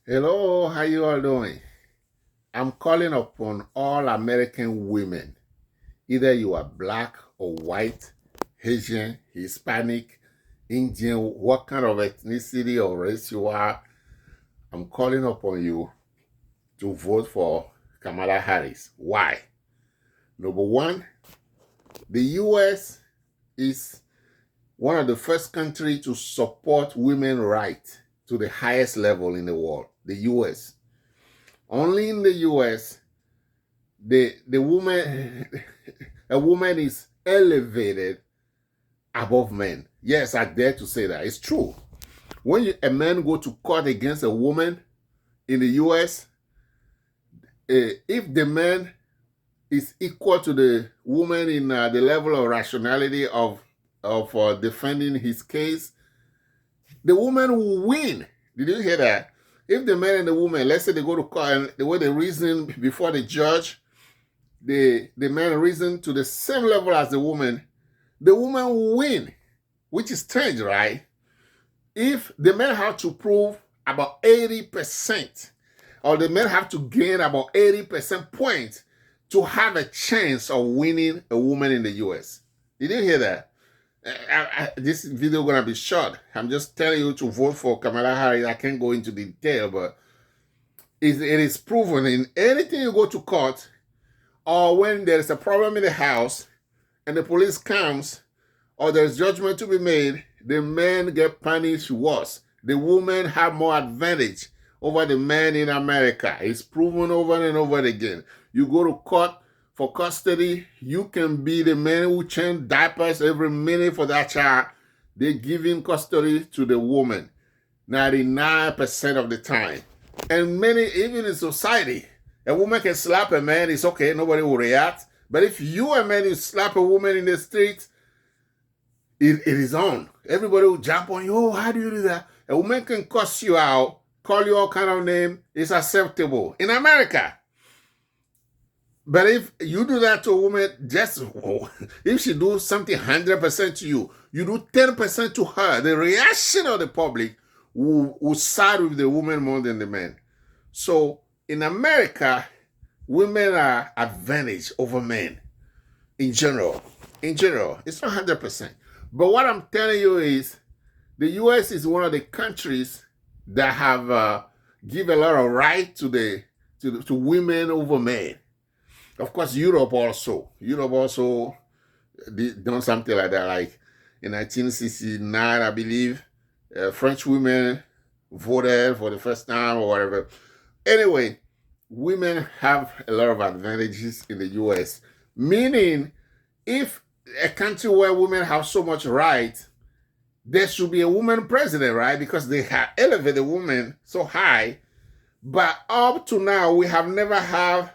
Hello, how you all doing? I'm calling upon all American women. Either you are black or white, Asian, Hispanic, Indian, what kind of ethnicity or race you are, I'm calling upon you to vote for Kamala Harris. Why? Number one, the US is one of the first countries to support women's rights to the highest level in the world. The US. Only in the US the woman a woman is elevated above men. Yes, I dare to say that. It's true. When a man go to court against a woman in the US, if the man is equal to the woman in the level of rationality of defending his case, the woman will win. Did you hear that? If the man and the woman, let's say they go to court and the way they reason before the judge, the man reason to the same level as the woman will win, which is strange, right? If the men have to prove about 80%, or the men have to gain about 80% points to have a chance of winning a woman in the US. Did you hear that? This video gonna be short. I'm just telling you to vote for Kamala Harris. I can't go into detail, but it is proven in anything you go to court, or when there's a problem in the house and the police comes, or there's judgment to be made, the men get punished worse. The women have more advantage over the men in America. It's proven over and over again. You go to court for custody, you can be the man who change diapers every minute for that child. They give him custody to the woman 99% of the time. And many, even in society, a woman can slap a man, it's okay, nobody will react. But if you, a man, you slap a woman in the street, it is on. Everybody will jump on you. Oh, how do you do that? A woman can cuss you out, call you all kind of name. It's acceptable in America. But if you do that to a woman, just if she do something 100% to you, you do 10% to her, the reaction of the public will side with the woman more than the man. So in America, women are advantaged over men in general. In general, it's not 100%. But what I'm telling you is the US is one of the countries that have give a lot of right to women over men. Of course, Europe also done something like that. Like in 1969, I believe, French women voted for the first time or whatever. Anyway, women have a lot of advantages in the US. Meaning, if a country where women have so much right, there should be a woman president, right? Because they have elevated women so high. But up to now, we have never had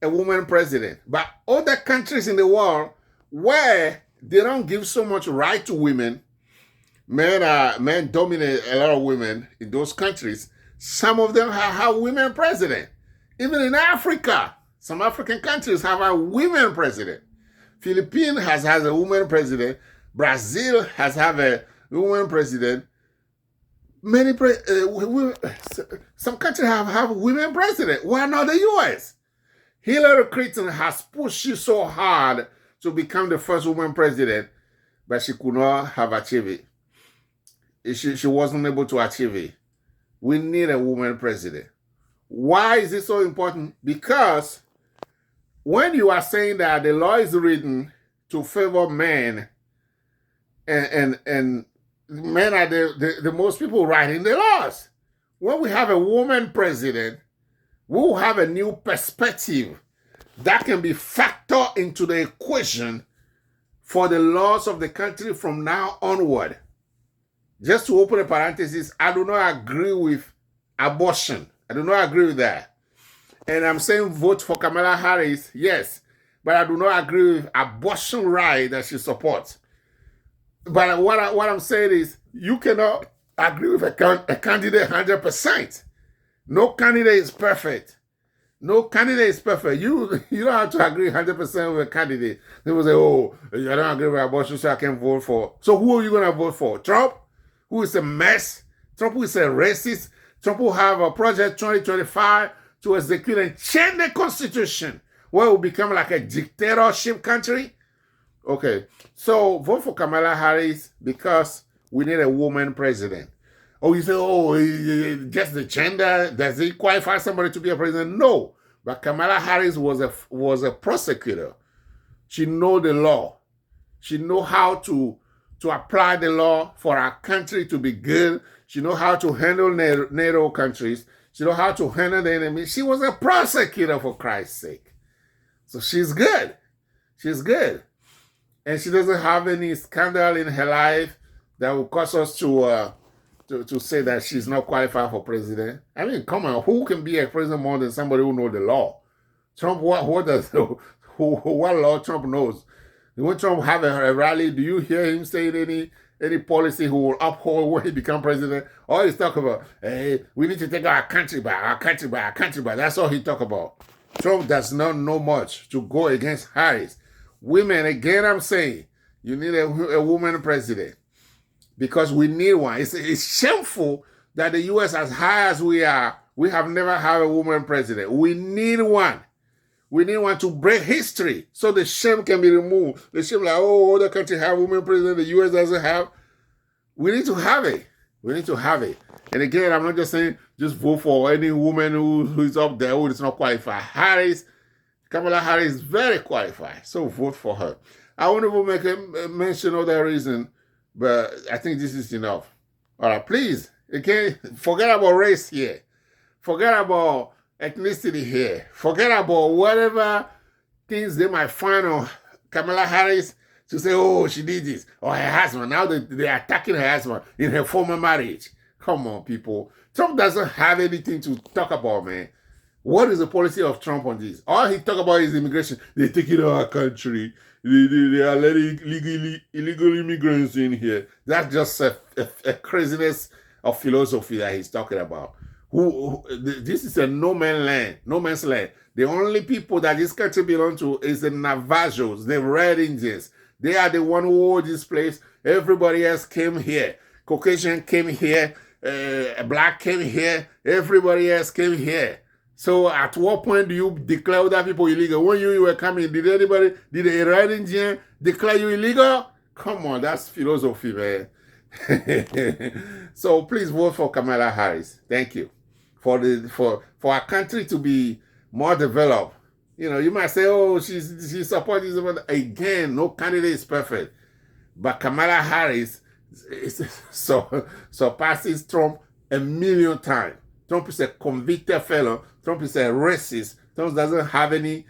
a woman president. But other countries in the world where they don't give so much right to women, men dominate a lot of women in those countries. Some of them have women president. Even in Africa, some African countries have a women president. Philippines has a woman president. Brazil has a woman president. Some countries have women president. Why not the US? Hillary Clinton has pushed you so hard to become the first woman president, but she could not have achieved it. She wasn't able to achieve it. We need a woman president. Why is it so important? Because when you are saying that the law is written to favor men, and men are the most people writing the laws. When we have a woman president, we will have a new perspective that can be factored into the equation for the laws of the country from now onward. Just to open a parenthesis, I do not agree with abortion. I do not agree with that. And I'm saying vote for Kamala Harris, yes, but I do not agree with abortion right that she supports. But what I'm saying is, you cannot agree with a candidate 100%. No candidate is perfect. No candidate is perfect. You don't have to agree 100% with a candidate. They will say, oh, I don't agree with abortion, so I can't vote for. So who are you going to vote for? Trump, who is a mess? Trump, who is a racist? Trump will have a project 2025 to execute and change the constitution, where it will become like a dictatorship country. Okay, so vote for Kamala Harris because we need a woman president. Oh, you say, oh, just the gender, does it qualify somebody to be a president? No, but Kamala Harris was a prosecutor. She know the law. She know how to apply the law for our country to be good. She know how to handle NATO countries. She know how to handle the enemy. She was a prosecutor, for Christ's sake. So she's good. She's good. And she doesn't have any scandal in her life that will cause us to say that she's not qualified for president. I mean, come on, who can be a president more than somebody who knows the law? Trump, what law Trump knows? When Trump have a rally, do you hear him saying any policy who will uphold when he become president? All he's talking about, hey, we need to take our country back, our country back, our country back. That's all he talk about. Trump does not know much to go against Harris. Women, again, I'm saying, you need a woman president because we need one. It's shameful that the U.S., as high as we are, we have never had a woman president. We need one. We need one to break history so the shame can be removed. The shame like, oh, other countries have women president, the U.S. doesn't have. We need to have it. We need to have it. And again, I'm not just saying just vote for any woman who is up there who is not qualified. Kamala Harris is very qualified, so vote for her. I won't even make a mention of that reason, but I think this is enough. All right, please, again, forget about race here. Forget about ethnicity here. Forget about whatever things they might find on Kamala Harris to say, oh, she did this, or her husband. Now they're attacking her husband in her former marriage. Come on, people. Trump doesn't have anything to talk about, man. What is the policy of Trump on this? All he talk about is immigration. They're taking our country. They are letting illegal immigrants in here. That's just a craziness of philosophy that he's talking about. This is a no man's land. The only people that this country belongs to is the Navajos, the Red Indians. They are the one who hold this place. Everybody else came here. Caucasian came here. Black came here. Everybody else came here. So at what point do you declare other people illegal? When you were coming, did a Red Indian declare you illegal? Come on, that's philosophy, man. So please vote for Kamala Harris. Thank you. For our country to be more developed. You know, you might say, oh, she supports this. Again, no candidate is perfect. But Kamala Harris surpasses Trump 1,000,000 times. Trump is a convicted felon. Trump is a racist. Trump doesn't have any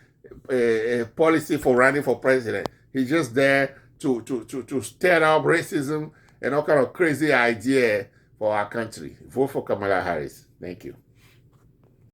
policy for running for president. He's just there to stir up racism and all kind of crazy idea for our country. Vote for Kamala Harris. Thank you.